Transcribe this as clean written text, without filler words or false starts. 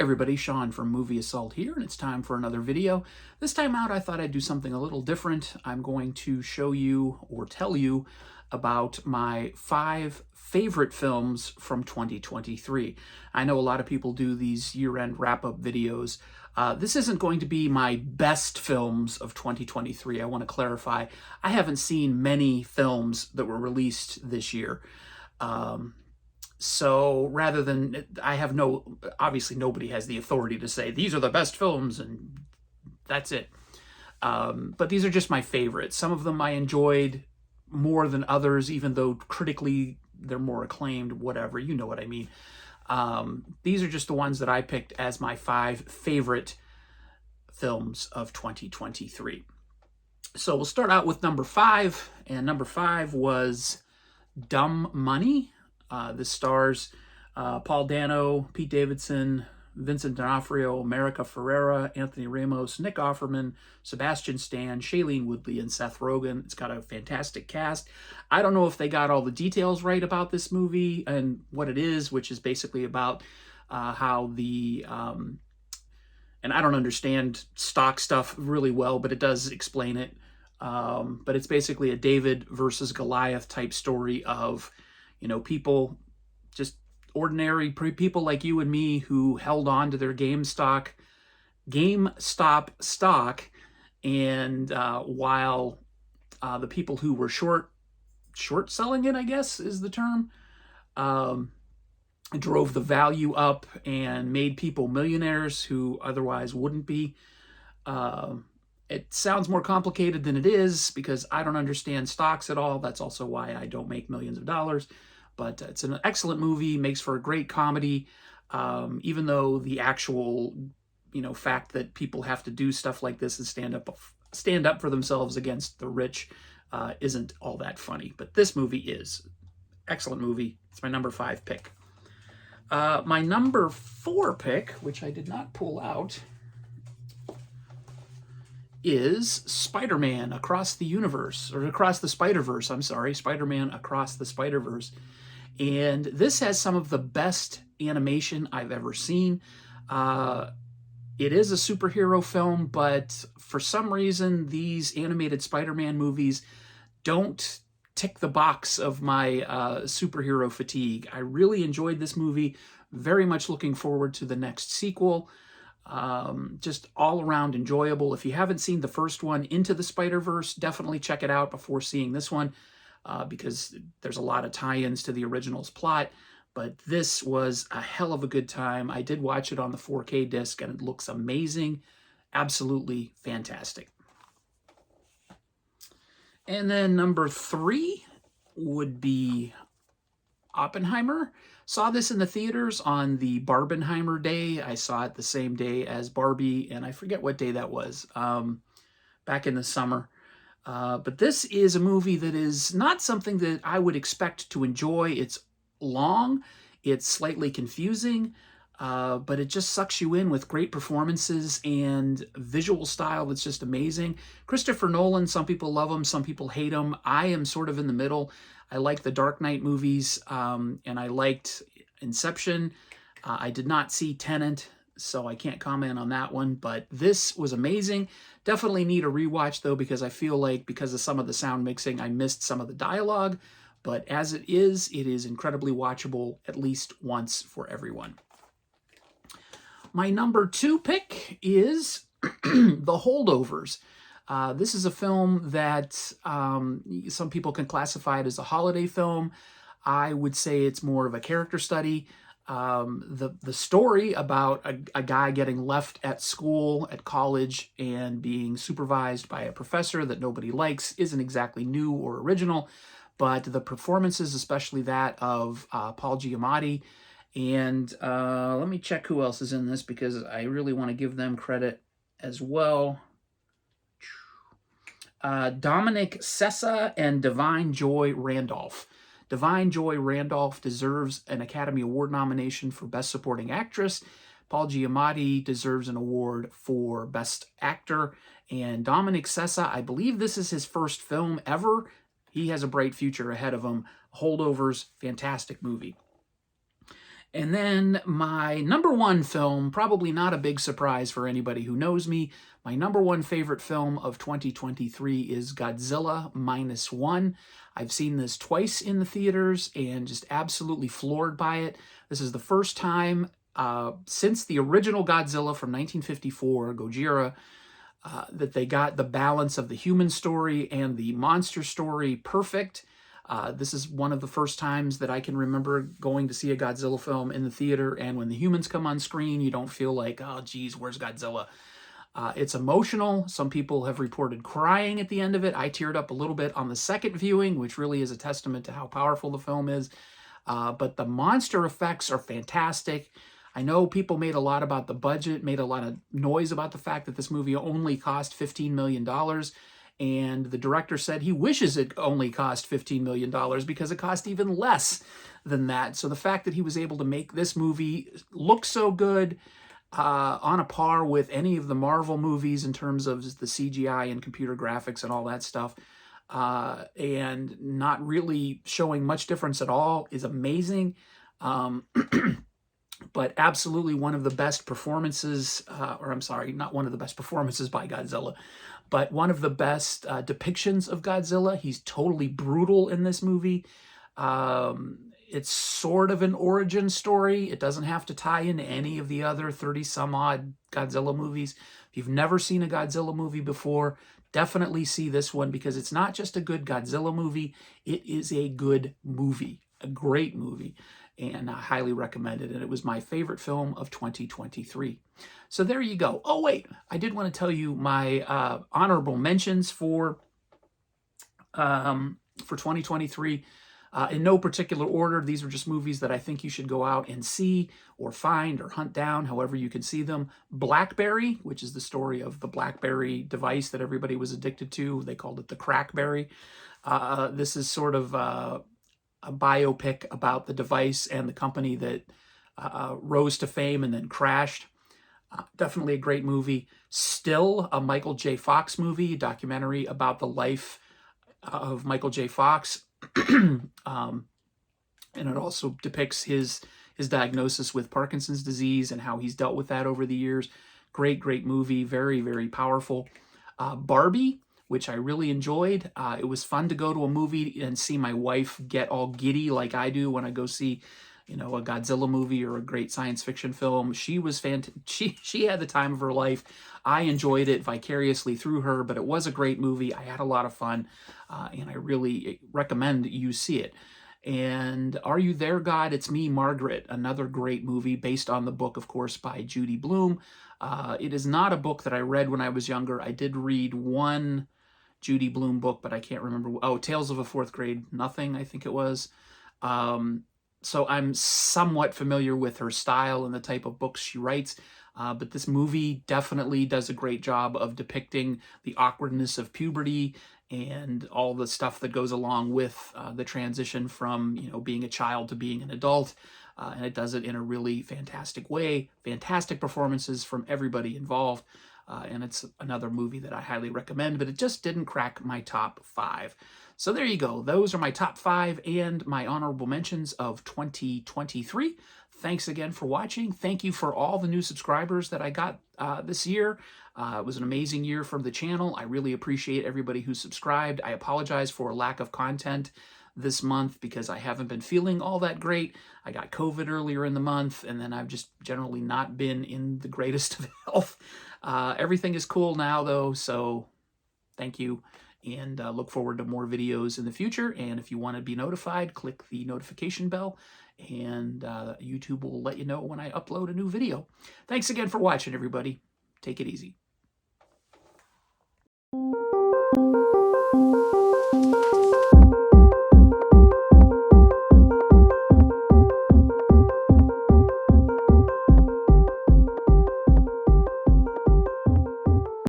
everybody, Sean from Movie Assault here, and it's time for another video. This time out, I thought I'd do something a little different. I'm going to show you or tell you about my 5 favorite films from 2023. I know a lot of people do these year-end wrap-up videos. This isn't going to be my best films of 2023. I want to clarify. I haven't seen many films that were released this year. So rather than, obviously nobody has the authority to say, these are the best films and that's it. But these are just my favorites. Some of them I enjoyed more than others, even though critically they're more acclaimed, whatever, you know what I mean. These are just the ones that I picked as my 5 favorite films of 2023. So we'll start out with number 5, and number 5 was Dumb Money. This stars Paul Dano, Pete Davidson, Vincent D'Onofrio, America Ferrera, Anthony Ramos, Nick Offerman, Sebastian Stan, Shailene Woodley, and Seth Rogen. It's got a fantastic cast. I don't know if they got all the details right about this movie and what it is, which is basically about how the... and I don't understand stock stuff really well, but it does explain it. But it's basically a David versus Goliath type story of, you know, people, just ordinary people like you and me who held on to their GameStop stock, and while the people who were short selling it, I guess is the term, drove the value up and made people millionaires who otherwise wouldn't be. It sounds more complicated than it is because I don't understand stocks at all. That's also why I don't make millions of dollars. But it's an excellent movie, makes for a great comedy, even though the actual, fact that people have to do stuff like this and stand up for themselves against the rich isn't all that funny. But this movie is. Excellent movie. It's my number 5 pick. My number 4 pick, which I did not pull out, is Spider-Man Across the Universe, or Across the Spider-Verse, I'm sorry, Spider-Man Across the Spider-Verse. And this has some of the best animation I've ever seen. It is a superhero film, but for some reason, these animated Spider-Man movies don't tick the box of my superhero fatigue. I really enjoyed this movie, very much looking forward to the next sequel. Just all around enjoyable. If you haven't seen the first one, Into the Spider-Verse, definitely check it out before seeing this one, because there's a lot of tie-ins to the original's plot. But this was a hell of a good time. I did watch it on the 4K disc, and it looks amazing. Absolutely fantastic. And then number 3 would be Oppenheimer. Saw this in the theaters on the Barbenheimer day. I saw it the same day as Barbie, and I forget what day that was, back in the summer. But this is a movie that is not something that I would expect to enjoy. It's long, it's slightly confusing, but it just sucks you in with great performances and visual style that's just amazing. Christopher Nolan, some people love him, some people hate him. I am sort of in the middle. I like the Dark Knight movies, and I liked Inception. I did not see Tenet, so I can't comment on that one, but this was amazing. Definitely need a rewatch, though, because I feel like because of some of the sound mixing, I missed some of the dialogue, but as it is incredibly watchable at least once for everyone. My number 2 pick is The Holdovers. This is a film that some people can classify it as a holiday film. I would say it's more of a character study. The story about a guy getting left at school, at college, and being supervised by a professor that nobody likes isn't exactly new or original, but the performances, especially that of Paul Giamatti, and let me check who else is in this because I really want to give them credit as well. Dominic Sessa and Divine Joy Randolph. Divine Joy Randolph deserves an Academy Award nomination for Best Supporting Actress. Paul Giamatti deserves an award for Best Actor. And Dominic Sessa, I believe this is his first film ever. He has a bright future ahead of him. Holdovers, fantastic movie. And then my number one film, probably not a big surprise for anybody who knows me, my number one favorite film of 2023 is Godzilla Minus One. I've seen this twice in the theaters and just absolutely floored by it. This is the first time since the original Godzilla from 1954, Gojira, that they got the balance of the human story and the monster story perfect. This is one of the first times that I can remember going to see a Godzilla film in the theater, and when the humans come on screen, you don't feel like, oh, geez, where's Godzilla? It's emotional. Some people have reported crying at the end of it. I teared up a little bit on the second viewing, which really is a testament to how powerful the film is. But the monster effects are fantastic. I know people made a lot about the budget, made a lot of noise about the fact that this movie only cost $15 million. And the director said he wishes it only cost $15 million because it cost even less than that. So the fact that he was able to make this movie look so good, on a par with any of the Marvel movies in terms of the CGI and computer graphics and all that stuff, and not really showing much difference at all, is amazing. But absolutely one of the best performances, or I'm sorry, not one of the best performances by Godzilla, but one of the best depictions of Godzilla. He's totally brutal in this movie. It's sort of an origin story. It doesn't have to tie into any of the other 30-some-odd Godzilla movies. If you've never seen a Godzilla movie before, definitely see this one, because it's not just a good Godzilla movie, it is a good movie, a great movie, and I highly recommend it. And it was my favorite film of 2023. So there you go. Oh, wait, I did want to tell you my honorable mentions for 2023. In no particular order, these are just movies that I think you should go out and see or find or hunt down, however you can see them. BlackBerry, which is the story of the BlackBerry device that everybody was addicted to. They called it the Crackberry. This is sort of a biopic about the device and the company that rose to fame and then crashed. Definitely a great movie. Still, a Michael J. Fox movie, documentary about the life of Michael J. Fox. And it also depicts his diagnosis with Parkinson's disease and how he's dealt with that over the years. Great movie, very, very powerful. Barbie, which I really enjoyed. It was fun to go to a movie and see my wife get all giddy like I do when I go see, a Godzilla movie or a great science fiction film. She was she had the time of her life. I enjoyed it vicariously through her, but it was a great movie. I had a lot of fun, and I really recommend you see it. And Are You There, God? It's Me, Margaret, another great movie based on the book, of course, by Judy Blume. It is not a book that I read when I was younger. I did read one Judy Blume book, but I can't remember. Oh, Tales of a Fourth Grade Nothing, I think it was. So I'm somewhat familiar with her style and the type of books she writes. But this movie definitely does a great job of depicting the awkwardness of puberty and all the stuff that goes along with the transition from, being a child to being an adult. And it does it in a really fantastic way. Fantastic performances from everybody involved. And it's another movie that I highly recommend, but it just didn't crack my top 5. So there you go. Those are my top 5 and my honorable mentions of 2023. Thanks again for watching. Thank you for all the new subscribers that I got this year. It was an amazing year from the channel. I really appreciate everybody who subscribed. I apologize for a lack of content this month because I haven't been feeling all that great. I got COVID earlier in the month, and then I've just generally not been in the greatest of health. Everything is cool now, though, so thank you, and look forward to more videos in the future. And if you want to be notified, click the notification bell, and YouTube will let you know when I upload a new video. Thanks again for watching, everybody. Take it easy.